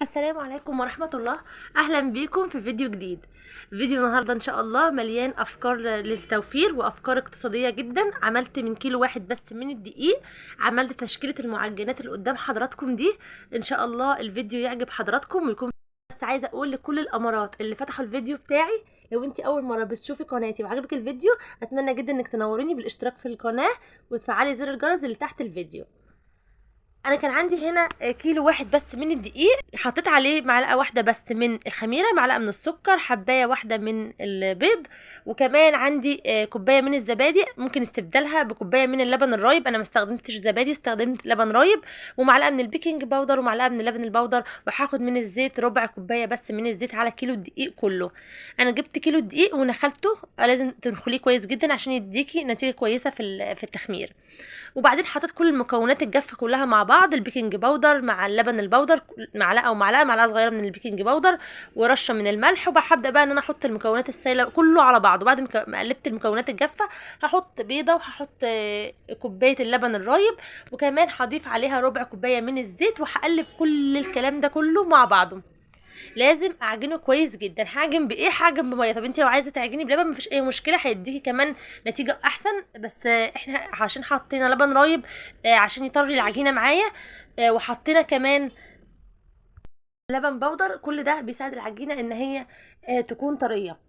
السلام عليكم ورحمة الله. أهلا بيكم في فيديو جديد. فيديو النهاردة إن شاء الله مليان أفكار للتوفير وأفكار اقتصادية جدا. عملت من كيلو واحد بس من الدقيق، عملت تشكيلة المعجنات اللي قدام حضراتكم دي. إن شاء الله الفيديو يعجب حضراتكم ويكون. بس عايزة أقول لكل الأمارات اللي فتحوا الفيديو بتاعي، لو انتي أول مرة بتشوفي قناتي وعجبك الفيديو، أتمنى جدا إنك تنوريني بالاشتراك في القناة وتفعلي زر الجرس اللي تحت الفيديو. انا كان عندي هنا كيلو واحد بس من الدقيق، حطيت عليه معلقه واحده بس من الخميره، معلقه من السكر، حبايه واحده من البيض، وكمان عندي كوبايه من الزبادي، ممكن استبدالها بكوبايه من اللبن الرايب. انا ما استخدمتش زبادي، استخدمت لبن رايب، ومعلقه من البيكنج باودر ومعلقه من اللبن البودر. وهاخد من الزيت ربع كوبايه بس من الزيت على كيلو الدقيق كله. انا جبت كيلو الدقيق ونخلته، لازم تنخليه كويس جدا عشان يديكي نتيجه كويسه في التخمير. وبعدين حطيت كل المكونات الجافه كلها مع بعض، البيكنج باودر مع اللبن البودر، معلقه معلقه صغيره من البيكنج باودر ورشه من الملح. وهبدا بقى ان انا احط المكونات السائله كله على بعضه. بعد ما قلبت المكونات الجافه هحط بيضه، وهحط كوبايه اللبن الرايب، وكمان هضيف عليها ربع كوبايه من الزيت، وهقلب كل الكلام ده كله مع بعضه. لازم اعجنه كويس جدا. هعجن بايه؟ هعجن بميه. طب انت لو عايزه تعجني بلبن مفيش اي مشكله، هيديكي كمان نتيجه احسن، بس احنا عشان حطينا لبن رايب عشان يطري العجينه معايا، وحطينا كمان لبن بودر، كل ده بيساعد العجينه ان هي تكون طريه.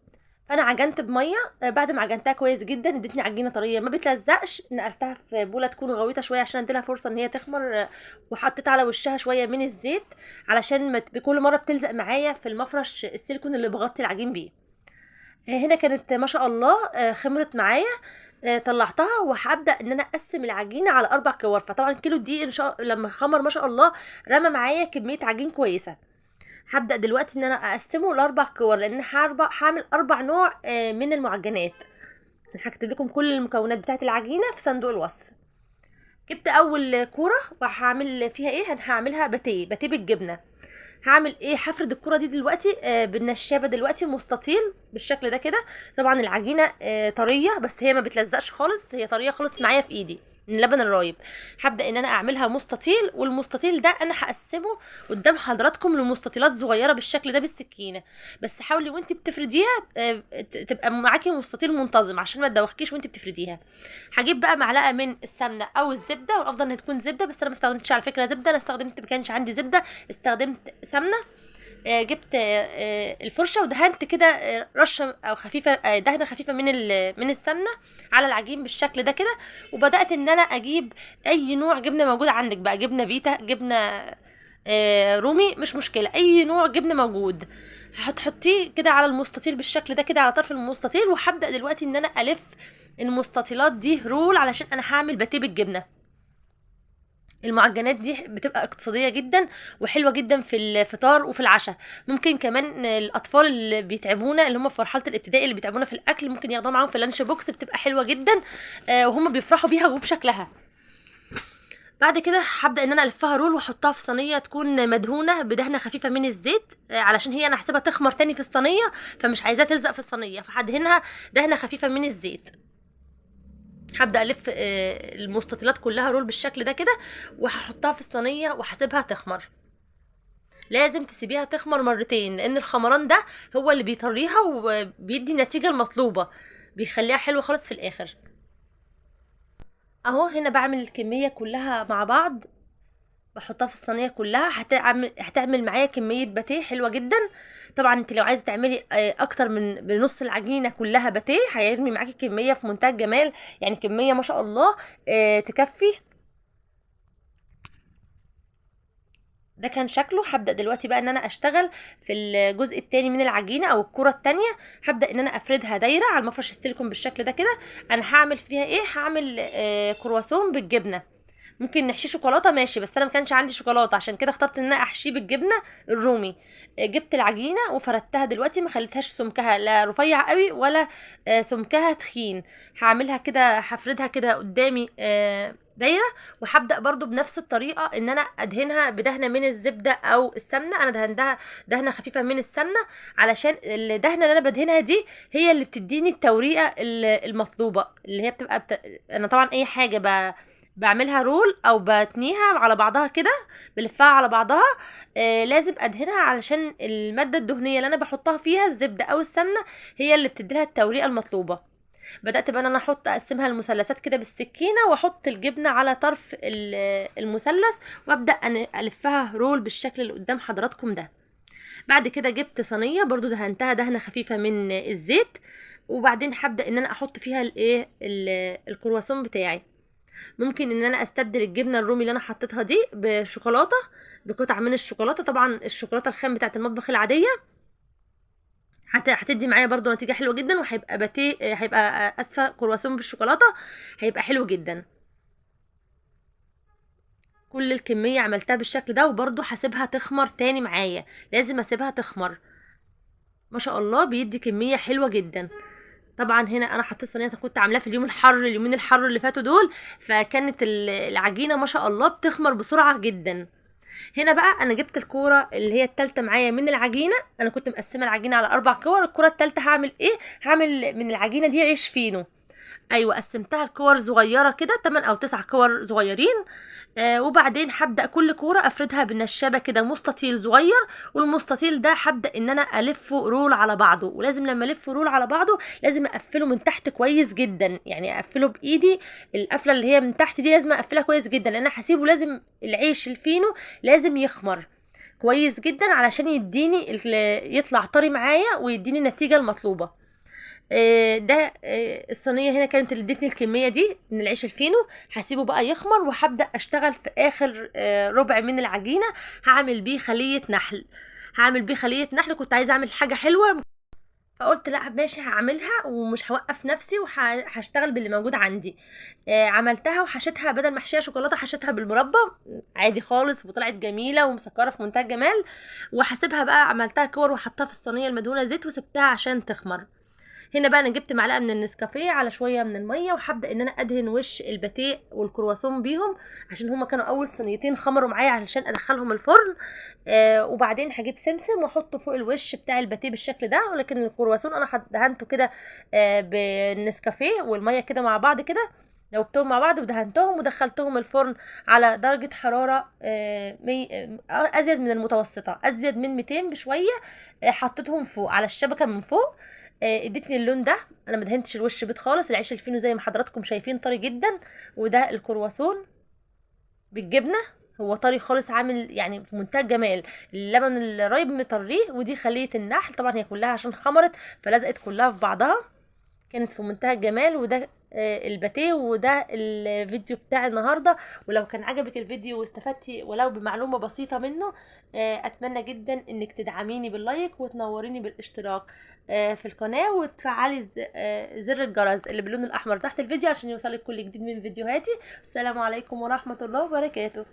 فانا عجنت بميه، بعد ما عجنتها كويس جدا ادتني عجينه طريه ما بتلزقش. نقلتها في بوله تكون غويطه شويه عشان اديلها فرصه ان هي تخمر، وحطيت على وشها شويه من الزيت علشان ما كل مره بتلزق معايا في المفرش السيليكون اللي بغطي العجين بيه. هنا كانت ما شاء الله خمرت معايا. طلعتها وهبدا ان انا اقسم العجينه على 4 كور. فطبعا كيلو دقيق ان شاء لما خمر ما شاء الله رمى معايا كميه عجين كويسه. هبدأ دلوقتي ان انا اقسمه ل4 كور، لان هعمل 4 نوع من المعجنات. انا هكتب لكم كل المكونات بتاعت العجينة في صندوق الوصف. جبت اول كورة وهعمل فيها ايه، انا هعملها باتيه بالجبنة. هعمل ايه؟ هفرد الكوره دي دلوقتي بالنشابه دلوقتي مستطيل بالشكل ده كده. طبعا العجينه طريه، بس هي ما بتلزقش خالص، هي طريه خالص معايا في ايدي من اللبن الرايب. هبدا ان انا اعملها مستطيل، والمستطيل ده انا هقسمه قدام حضراتكم لمستطيلات صغيره بالشكل ده بالسكينه. بس حاولي وانت بتفرديها تبقى معاكي مستطيل منتظم عشان ما تدوخكيش وانت بتفرديها. هجيب بقى معلقه من السمنه او الزبده، والافضل انها تكون زبده، بس انا ما استخدمتش على فكره زبده، انا استخدمت ما كانش عندي زبده، استخدمت سمنه. جبت الفرشه ودهنت كده رشه او خفيفه، دهنه خفيفه من السمنه على العجين بالشكل ده كده. وبدات ان انا اجيب اي نوع جبنه موجود عندك بقى، جبنه فيتا، جبنه رومي، مش مشكله، اي نوع جبنه موجود هتحطيه كده على المستطيل بالشكل ده كده على طرف المستطيل. وهبدا دلوقتي ان انا الف المستطيلات دي رول علشان انا هعمل باتيه بالجبنه. المعجنات دي بتبقى اقتصادية جدا وحلوة جدا في الفطار وفي العشاء. ممكن كمان الأطفال اللي بيتعبونا، اللي هم في مرحلة الابتدائي اللي بيتعبونا في الأكل، ممكن ياخدوها معاهم في اللانش بوكس، بتبقى حلوة جدا وهم بيفرحوا بيها وبشكلها. بعد كده هبدأ ان انا الفها رول واحطها في صينية تكون مدهونة بدهنة خفيفة من الزيت، علشان هي انا هسيبها تخمر تاني في الصينية، فمش عايزاها تلزق في الصينية، فهدهنها دهنة خفيفة من الزيت. هبدأ ألف المستطيلات كلها رول بالشكل ده كده، وهحطها في الصينية وهسيبها تخمر. لازم تسيبيها تخمر مرتين، لأن الخمران ده هو اللي بيطريها وبيدي النتيجة المطلوبة، بيخليها حلوة خالص في الآخر. اهو هنا بعمل الكمية كلها مع بعض، بحطها في الصينيه كلها. هتعمل معايا كميه باتيه حلوه جدا. طبعا انت لو عايزه تعملي اكتر من بنص العجينه كلها باتيه، هيرمي معاكي كميه في منتهى الجمال، يعني كميه ما شاء الله تكفي. ده كان شكله. هبدا دلوقتي بقى ان انا اشتغل في الجزء التاني من العجينه او الكره التانية. هبدا ان انا افردها دايره على المفرش السيليكون بالشكل ده كده. انا هعمل فيها ايه؟ هعمل كرواسون بالجبنه. ممكن نحشيه شوكولاته ماشي، بس انا ما كانش عندي شوكولاته، عشان كده اخترت ان انا احشيه بالجبنه الرومي. جبت العجينه وفردتها دلوقتي، ما خليتهاش سمكها لا رفيع قوي ولا سمكها تخين. هعملها كده، هفردها كده قدامي دايره. وهبدا برضو بنفس الطريقه ان انا ادهنها بدهنه من الزبده او السمنه. انا دهنتها دهنه خفيفه من السمنه، علشان الدهنه اللي انا بدهنها دي هي اللي بتديني التوريقه المطلوبه، اللي هي انا طبعا اي حاجه بعملها رول او بتنيها على بعضها كده، بلفها على بعضها. لازم ادهنها علشان الماده الدهنيه اللي انا بحطها فيها الزبده او السمنه هي اللي بتديلها التوريقه المطلوبه. بدات بقى ان انا اقسمها لمثلثات كده بالسكينه، واحط الجبنه على طرف المثلث، وابدا الفها رول بالشكل اللي قدام حضراتكم ده. بعد كده جبت صينيه برضو دهنتها دهنه خفيفه من الزيت، وبعدين هبدا ان انا احط فيها الكرواسون بتاعي. ممكن ان انا استبدل الجبنه الرومي اللي انا حطيتها دي بشوكولاته، بقطع من الشوكولاته، طبعا الشوكولاته الخام بتاعه المطبخ العاديه هتدي معايا برضو نتيجه حلوه جدا، وهيبقى باتيه، هيبقى اسفه كرواسون بالشوكولاته، هيبقى حلو جدا. كل الكميه عملتها بالشكل ده، وبرضو هسيبها تخمر تاني معايا، لازم اسيبها تخمر. ما شاء الله بيدي كميه حلوه جدا. طبعا هنا انا حطيت صينيه كنت عاملاها في اليومين الحر اللي فاتوا دول، فكانت العجينه ما شاء الله بتخمر بسرعه جدا. هنا بقى انا جبت الكوره اللي هي التالتة معايا من العجينه، انا كنت مقسمه العجينه على 4 كور، الكوره التالتة هعمل ايه؟ هعمل من العجينه دي عيش فينو. ايوه قسمتها لكور صغيره كده، 8 او 9 كور صغيرين. وبعدين هبدا كل كوره افردها بالنشابه كده مستطيل صغير، والمستطيل ده هبدا ان انا الفه رول على بعضه، ولازم لما الف رول على بعضه لازم اقفله من تحت كويس جدا، يعني اقفله بايدي. القفله اللي هي من تحت دي لازم اقفلها كويس جدا، لان انا هسيبه لازم العيش الفينو لازم يخمر كويس جدا علشان يطلع طري معايا ويديني النتيجه المطلوبه. ده الصينيه هنا كانت اللي ادتني الكميه دي من العيش الفينو. هسيبه بقى يخمر، وهبدا اشتغل في اخر ربع من العجينه، هعمل بيه خليه نحل. كنت عايزه اعمل حاجه حلوه، فقلت لا ماشي هعملها ومش هوقف نفسي وهشتغل باللي موجود عندي. عملتها وحشيتها بدل ما احشيها شوكولاته حشيتها بالمربى عادي خالص، وطلعت جميله ومسكره في منتهى الجمال. وهسيبها بقى، عملتها كور وحطها في الصينيه المدهونه زيت وسبتها عشان تخمر. هنا بقى انا جبت معلقه من النسكافيه على شويه من الميه، وهبدا ان انا ادهن وش الباتيه والكرواسون بيهم، عشان هما كانوا اول صينيتين خمروا معايا علشان ادخلهم الفرن. وبعدين هجيب سمسم واحطه فوق الوش بتاع الباتيه بالشكل ده، ولكن الكرواسون انا دهنته كده بالنسكافيه والميه كده مع بعض كده، دوبتهم مع بعض ودهنتهم ودخلتهم الفرن على درجه حراره ازيد من المتوسطه، ازيد من 200 بشويه. حطيتهم فوق على الشبكه من فوق. ادتني اللون ده. انا ما دهنتش الوش بيض خالص، العيش الفينو زي ما حضراتكم شايفين طري جدا، وده الكرواسون بالجبنه هو طري خالص، عامل يعني في منتهى الجمال. اللبن الرايب مطريه، ودي خليه النحل، طبعا هي كلها عشان خمرت فلزقت كلها في بعضها، كانت في منتهى الجمال. وده الباتيه، وده الفيديو بتاع النهارده. ولو كان عجبك الفيديو واستفدتي ولو بمعلومه بسيطه منه، اتمنى جدا انك تدعميني باللايك وتنوريني بالاشتراك في القناه، وتفعلي زر الجرس اللي باللون الاحمر تحت الفيديو عشان يوصلك كل جديد من فيديوهاتي. السلام عليكم ورحمه الله وبركاته.